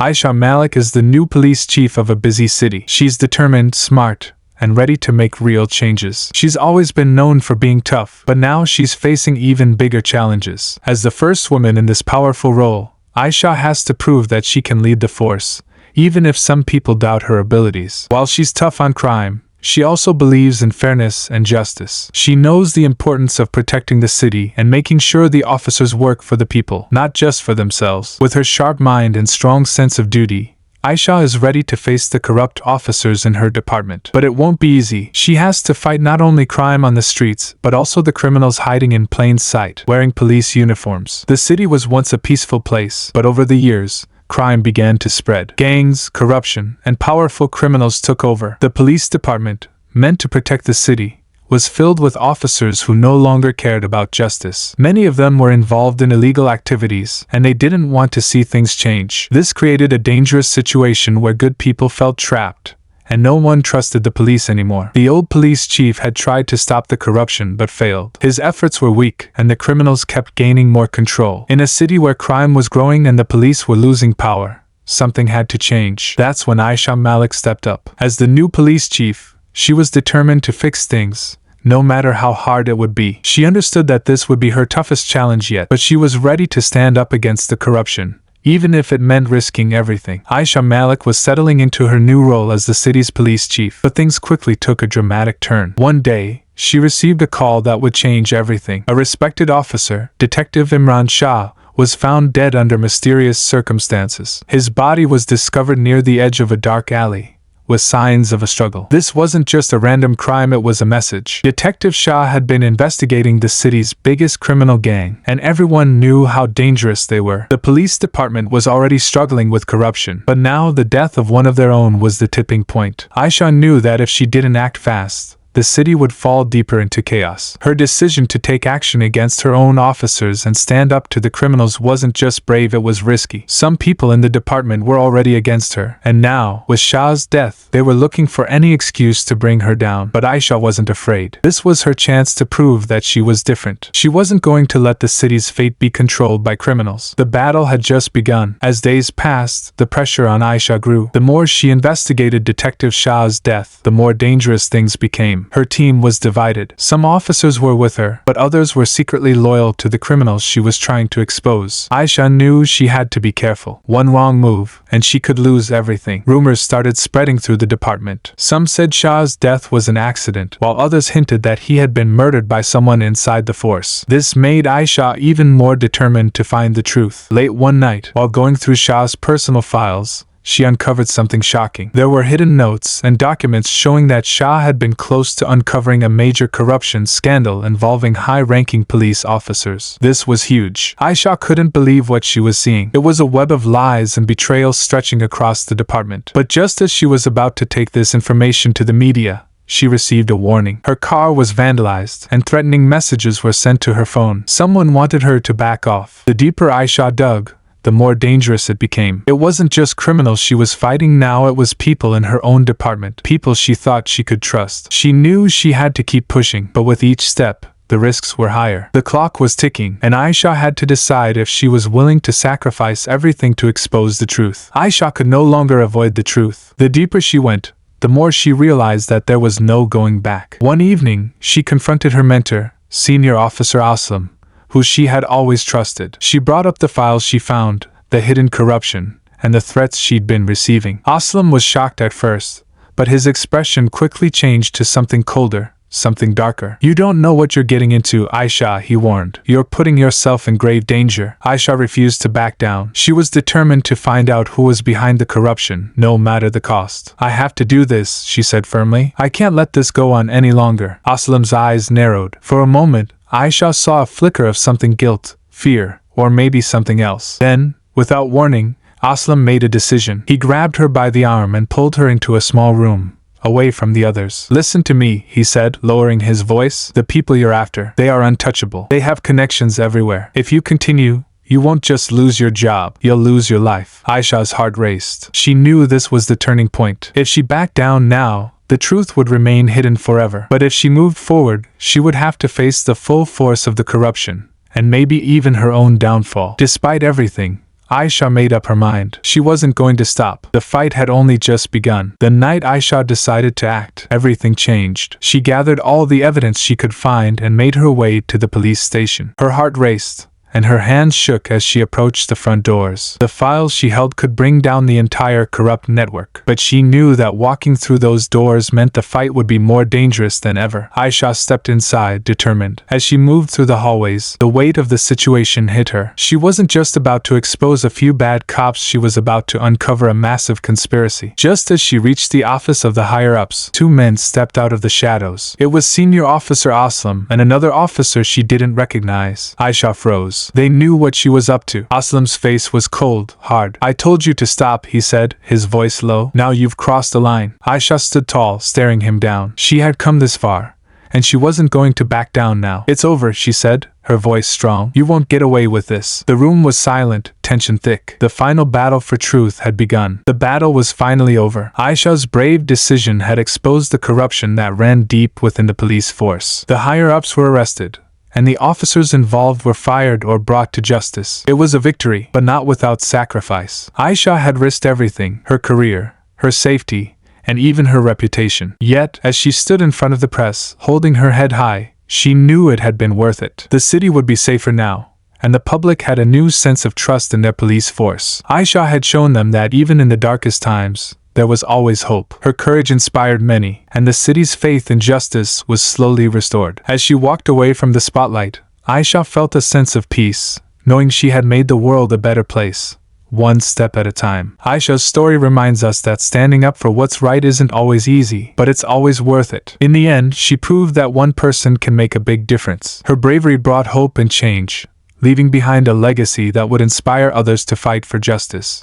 Aisha Malik is the new police chief of a busy city. She's determined, smart, and ready to make real changes. She's always been known for being tough, but now she's facing even bigger challenges. As the first woman in this powerful role, Aisha has to prove that she can lead the force, even if some people doubt her abilities. While she's tough on crime, she also believes in fairness and justice. She knows the importance of protecting the city and making sure the officers work for the people, not just for themselves. With her sharp mind and strong sense of duty, Aisha is ready to face the corrupt officers in her department. But it won't be easy. She has to fight not only crime on the streets, but also the criminals hiding in plain sight, wearing police uniforms. The city was once a peaceful place, but over the years, crime began to spread. Gangs, corruption, and powerful criminals took over. The police department, meant to protect the city, was filled with officers who no longer cared about justice. Many of them were involved in illegal activities, and they didn't want to see things change. This created a dangerous situation where good people felt trapped, and no one trusted the police anymore. The old police chief had tried to stop the corruption but failed. His efforts were weak, and the criminals kept gaining more control. In a city where crime was growing and the police were losing power, something had to change. That's when Aisha Malik stepped up. As the new police chief, she was determined to fix things, no matter how hard it would be. She understood that this would be her toughest challenge yet, but she was ready to stand up against the corruption, even if it meant risking everything. Aisha Malik was settling into her new role as the city's police chief, but things quickly took a dramatic turn. One day, she received a call that would change everything. A respected officer, Detective Imran Shah, was found dead under mysterious circumstances. His body was discovered near the edge of a dark alley, with signs of a struggle. This wasn't just a random crime, it was a message. Detective Shah had been investigating the city's biggest criminal gang, and everyone knew how dangerous they were. The police department was already struggling with corruption, but now the death of one of their own was the tipping point. Aisha knew that if she didn't act fast, the city would fall deeper into chaos. Her decision to take action against her own officers and stand up to the criminals wasn't just brave, it was risky. Some people in the department were already against her, and now, with Shah's death, they were looking for any excuse to bring her down. But Aisha wasn't afraid. This was her chance to prove that she was different. She wasn't going to let the city's fate be controlled by criminals. The battle had just begun. As days passed, the pressure on Aisha grew. The more she investigated Detective Shah's death, the more dangerous things became. Her team was divided. Some officers were with her, but others were secretly loyal to the criminals she was trying to expose. Aisha knew she had to be careful. One wrong move, and she could lose everything. Rumors started spreading through the department. Some said Shah's death was an accident, while others hinted that he had been murdered by someone inside the force. This made Aisha even more determined to find the truth. Late one night, while going through Shah's personal files, she uncovered something shocking. There were hidden notes and documents showing that Shah had been close to uncovering a major corruption scandal involving high-ranking police officers. This was huge. Aisha couldn't believe what she was seeing. It was a web of lies and betrayal stretching across the department. But just as she was about to take this information to the media, she received a warning. Her car was vandalized, and threatening messages were sent to her phone. Someone wanted her to back off. The deeper Aisha dug, the more dangerous it became. It wasn't just criminals she was fighting now, it was people in her own department, people she thought she could trust. She knew she had to keep pushing, but with each step, the risks were higher. The clock was ticking, and Aisha had to decide if she was willing to sacrifice everything to expose the truth. Aisha could no longer avoid the truth. The deeper she went, the more she realized that there was no going back. One evening, she confronted her mentor, Senior Officer Aslam, who she had always trusted. She brought up the files she found, the hidden corruption, and the threats she'd been receiving. Aslam was shocked at first, but his expression quickly changed to something colder, something darker. "You don't know what you're getting into, Aisha," he warned. "You're putting yourself in grave danger." Aisha refused to back down. She was determined to find out who was behind the corruption, no matter the cost. "I have to do this," she said firmly. "I can't let this go on any longer." Aslam's eyes narrowed. For a moment, Aisha saw a flicker of something: guilt, fear, or maybe something else. Then, without warning, Aslam made a decision. He grabbed her by the arm and pulled her into a small room, away from the others. "Listen to me," he said, lowering his voice. "The people you're after, they are untouchable. They have connections everywhere. If you continue, you won't just lose your job, you'll lose your life." Aisha's heart raced. She knew this was the turning point. If she backed down now, the truth would remain hidden forever. But if she moved forward, she would have to face the full force of the corruption, and maybe even her own downfall. Despite everything, Aisha made up her mind. She wasn't going to stop. The fight had only just begun. The night Aisha decided to act, everything changed. She gathered all the evidence she could find and made her way to the police station. Her heart raced, and her hands shook as she approached the front doors. The files she held could bring down the entire corrupt network, but she knew that walking through those doors meant the fight would be more dangerous than ever. Aisha stepped inside, determined. As she moved through the hallways, the weight of the situation hit her. She wasn't just about to expose a few bad cops, she was about to uncover a massive conspiracy. Just as she reached the office of the higher-ups, two men stepped out of the shadows. It was Senior Officer Aslam and another officer she didn't recognize. Aisha froze. They knew what she was up to. Aslam's face was cold, hard. "I told you to stop," he said, his voice low. "Now you've crossed the line." Aisha stood tall, staring him down. She had come this far, and she wasn't going to back down now. "It's over," she said, her voice strong. "You won't get away with this." The room was silent, tension thick. The final battle for truth had begun. The battle was finally over. Aisha's brave decision had exposed the corruption that ran deep within the police force. The higher-ups were arrested, and the officers involved were fired or brought to justice. It was a victory, but not without sacrifice. Aisha had risked everything: her career, her safety, and even her reputation. Yet, as she stood in front of the press, holding her head high, she knew it had been worth it. The city would be safer now, and the public had a new sense of trust in their police force. Aisha had shown them that even in the darkest times, there was always hope. Her courage inspired many, and the city's faith in justice was slowly restored. As she walked away from the spotlight, Aisha felt a sense of peace, knowing she had made the world a better place, one step at a time. Aisha's story reminds us that standing up for what's right isn't always easy, but it's always worth it. In the end, she proved that one person can make a big difference. Her bravery brought hope and change, leaving behind a legacy that would inspire others to fight for justice.